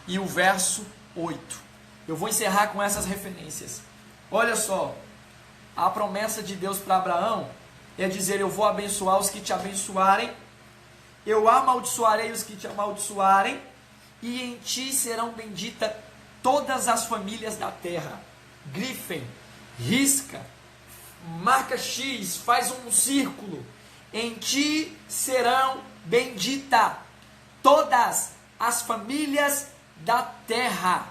e o verso 8. Eu vou encerrar com essas referências. Olha só, a promessa de Deus para Abraão é dizer: eu vou abençoar os que te abençoarem, eu amaldiçoarei os que te amaldiçoarem, e em ti serão benditas todas as famílias da terra. Grifem, risca, marca X, faz um círculo. Em ti serão benditas todas as famílias da terra.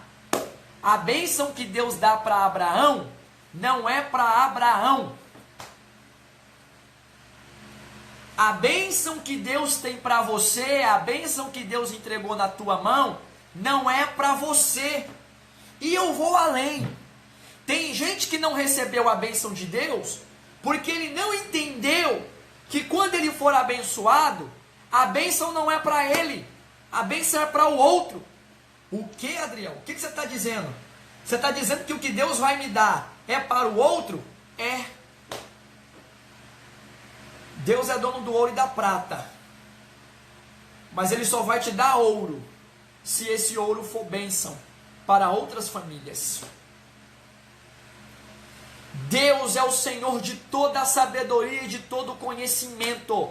A bênção que Deus dá para Abraão não é para Abraão. A bênção que Deus tem para você, a bênção que Deus entregou na tua mão, não é para você. E eu vou além. Tem gente que não recebeu a bênção de Deus porque ele não entendeu que quando ele for abençoado, a bênção não é para ele, a bênção é para o outro. O que, Adriel? O que você está dizendo? Você está dizendo que o que Deus vai me dar é para o outro? É. Deus é dono do ouro e da prata. Mas Ele só vai te dar ouro se esse ouro for bênção para outras famílias. Deus é o Senhor de toda a sabedoria e de todo o conhecimento.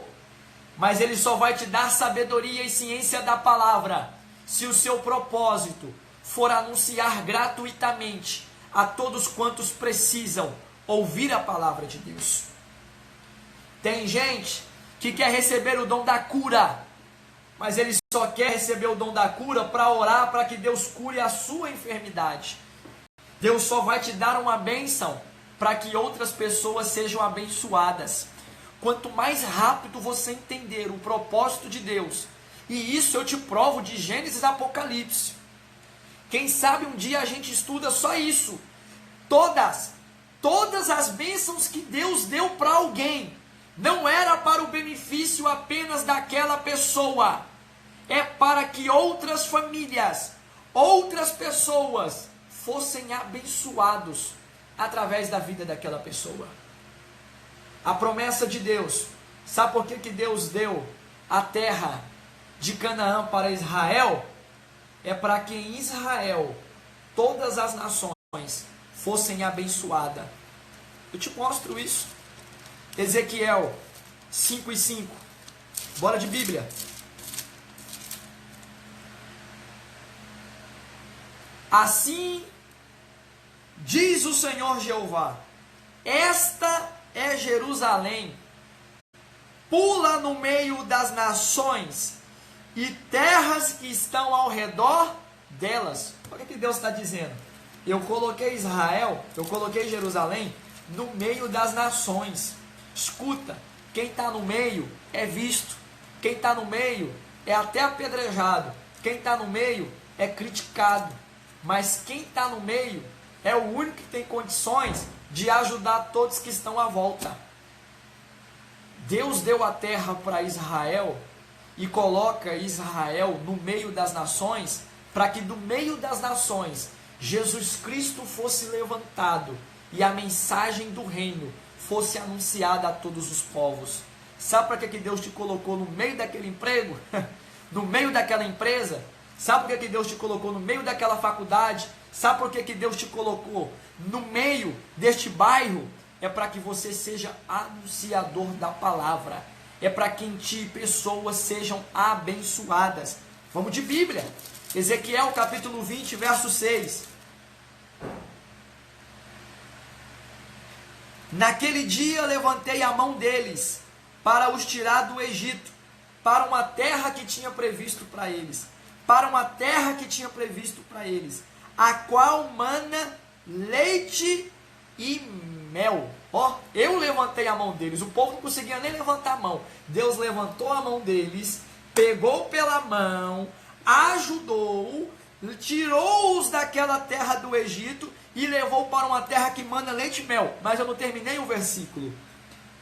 Mas Ele só vai te dar sabedoria e ciência da palavra se o seu propósito for anunciar gratuitamente a todos quantos precisam ouvir a palavra de Deus. Tem gente que quer receber o dom da cura, mas ele só quer receber o dom da cura para orar para que Deus cure a sua enfermidade. Deus só vai te dar uma bênção para que outras pessoas sejam abençoadas. Quanto mais rápido você entender o propósito de Deus, e isso eu te provo de Gênesis a Apocalipse. Quem sabe um dia a gente estuda só isso. Todas as bênçãos que Deus deu para alguém, não era para o benefício apenas daquela pessoa. É para que outras famílias, outras pessoas fossem abençoados através da vida daquela pessoa. A promessa de Deus, sabe por que Deus deu a terra de Canaã para Israel? É para que em Israel todas as nações fossem abençoadas. Eu te mostro isso. Ezequiel 5:5. Bora de Bíblia. Assim diz o Senhor Jeová: esta é Jerusalém, pula no meio das nações e terras que estão ao redor delas. Olha o que Deus está dizendo. Eu coloquei Israel, eu coloquei Jerusalém no meio das nações. Escuta, quem está no meio é visto, quem está no meio é até apedrejado, quem está no meio é criticado, mas quem está no meio é o único que tem condições de ajudar todos que estão à volta. Deus deu a terra para Israel e coloca Israel no meio das nações, para que do meio das nações Jesus Cristo fosse levantado e a mensagem do reino fosse anunciada a todos os povos. Sabe para que Deus te colocou no meio daquele emprego? No meio daquela empresa? Sabe por que Deus te colocou no meio daquela faculdade? Sabe por que Deus te colocou no meio deste bairro? É para que você seja anunciador da palavra. É para que em ti pessoas sejam abençoadas. Vamos de Bíblia. Ezequiel capítulo 20, verso 6. Naquele dia levantei a mão deles para os tirar do Egito, para uma terra que tinha previsto para eles, a qual mana leite e mel. Ó, eu levantei a mão deles, o povo não conseguia nem levantar a mão. Deus levantou a mão deles, pegou pela mão, ajudou, tirou-os daquela terra do Egito e levou para uma terra que manda leite e mel. Mas eu não terminei o versículo.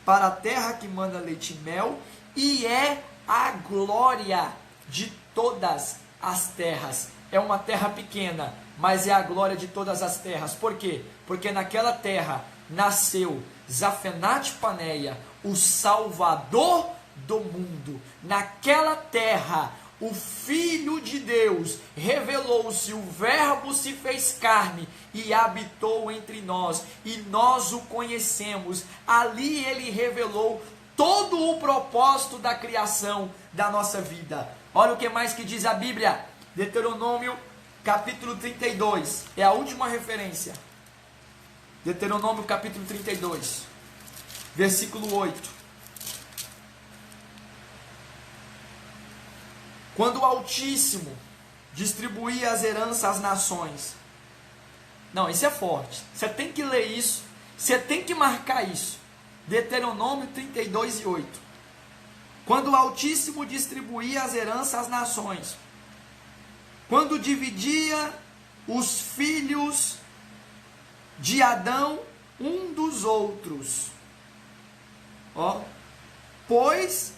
Para a terra que manda leite e mel, e é a glória de todas as terras. É uma terra pequena, mas é a glória de todas as terras. Por quê? Porque naquela terra nasceu Zafenate Paneia, o Salvador do mundo. Naquela terra, o Filho de Deus revelou-se, o Verbo se fez carne e habitou entre nós, e nós o conhecemos. Ali ele revelou todo o propósito da criação da nossa vida. Olha o que mais que diz a Bíblia. Deuteronômio capítulo 32. É a última referência. Deuteronômio capítulo 32. Versículo 8. Quando o Altíssimo distribuía as heranças às nações. Não, isso é forte. Você tem que ler isso. Você tem que marcar isso. Deuteronômio 32 e 8. Quando o Altíssimo distribuía as heranças às nações. Quando dividia os filhos de Adão um dos outros. Ó. Pois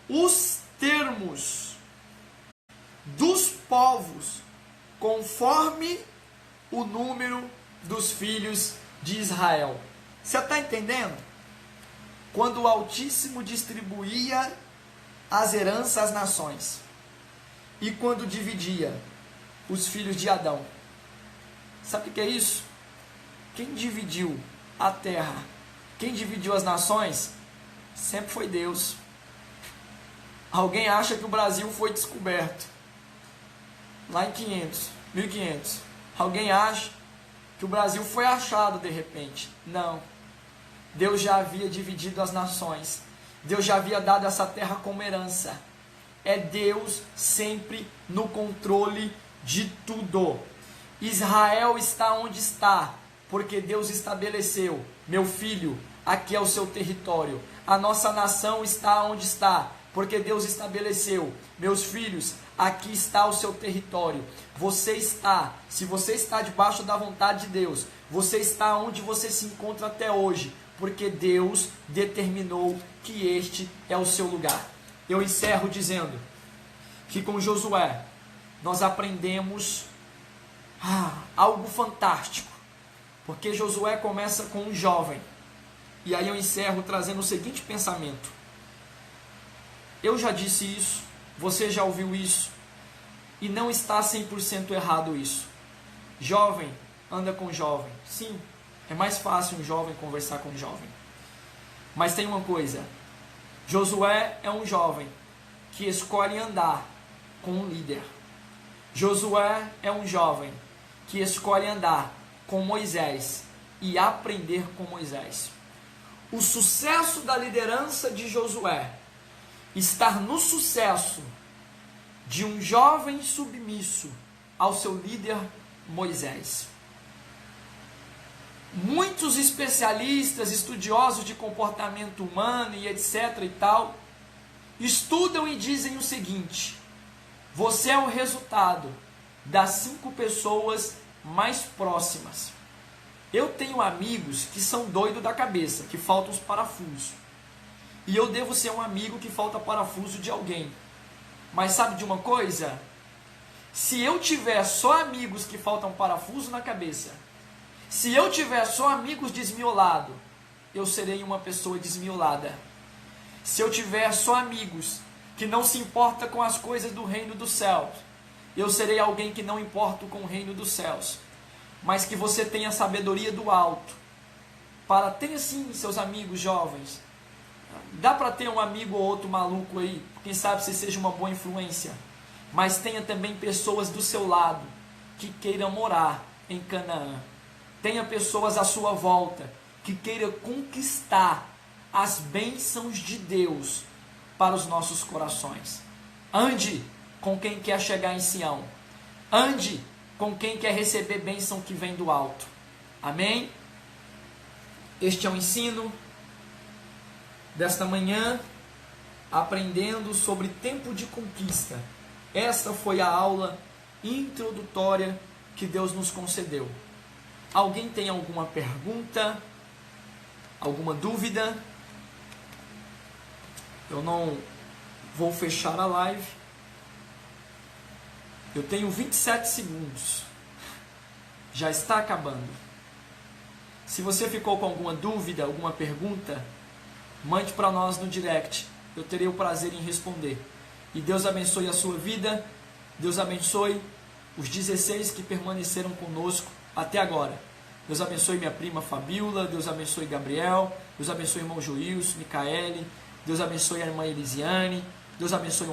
os termos dos povos, conforme o número dos filhos de Israel. Você está entendendo? Quando o Altíssimo distribuía as heranças às nações, e quando dividia os filhos de Adão. Sabe o que é isso? Quem dividiu a terra, quem dividiu as nações, sempre foi Deus. Alguém acha que o Brasil foi descoberto lá em 1500. Alguém acha que o Brasil foi achado de repente. Não. Deus já havia dividido as nações. Deus já havia dado essa terra como herança. É Deus sempre no controle de tudo. Israel está onde está, porque Deus estabeleceu. Meu filho, aqui é o seu território. A nossa nação está onde está, porque Deus estabeleceu. Meus filhos, aqui está o seu território. Você está, se você está debaixo da vontade de Deus, você está onde você se encontra até hoje, porque Deus determinou que este é o seu lugar. Eu encerro dizendo que com Josué nós aprendemos algo fantástico, porque Josué começa com um jovem, e aí eu encerro trazendo o seguinte pensamento. Eu já disse isso, você já ouviu isso, e não está 100% errado isso. Jovem anda com jovem. Sim, é mais fácil um jovem conversar com um jovem. Mas tem uma coisa, Josué é um jovem que escolhe andar com um líder. Josué é um jovem que escolhe andar com Moisés e aprender com Moisés. O sucesso da liderança de Josué está no sucesso de um jovem submisso ao seu líder Moisés. Muitos especialistas, estudiosos de comportamento humano e etc e tal, estudam e dizem o seguinte: você é o resultado das 5 pessoas mais próximas. Eu tenho amigos que são doidos da cabeça, que faltam os parafusos. E eu devo ser um amigo que falta parafuso de alguém. Mas sabe de uma coisa? Se eu tiver só amigos que faltam parafuso na cabeça, se eu tiver só amigos desmiolados, eu serei uma pessoa desmiolada. Se eu tiver só amigos que não se importa com as coisas do reino dos céus, eu serei alguém que não importa com o reino dos céus. Mas que você tenha sabedoria do alto, para ter sim seus amigos jovens. Dá para ter um amigo ou outro maluco aí, quem sabe você seja uma boa influência, mas tenha também pessoas do seu lado que queiram morar em Canaã. Tenha pessoas à sua volta que queiram conquistar as bênçãos de Deus para os nossos corações. Ande com quem quer chegar em Sião. Ande com quem quer receber bênção que vem do alto. Amém? Este é o ensino desta manhã, aprendendo sobre tempo de conquista. Esta foi a aula introdutória que Deus nos concedeu. Alguém tem alguma pergunta? Alguma dúvida? Eu não vou fechar a live. Eu tenho 27 segundos. Já está acabando. Se você ficou com alguma dúvida, alguma pergunta, mande para nós no direct. Eu terei o prazer em responder. E Deus abençoe a sua vida. Deus abençoe os 16 que permaneceram conosco até agora. Deus abençoe minha prima Fabiola, Deus abençoe Gabriel, Deus abençoe o irmão Joilson, Micaele, Deus abençoe a irmã Elisiane, Deus abençoe o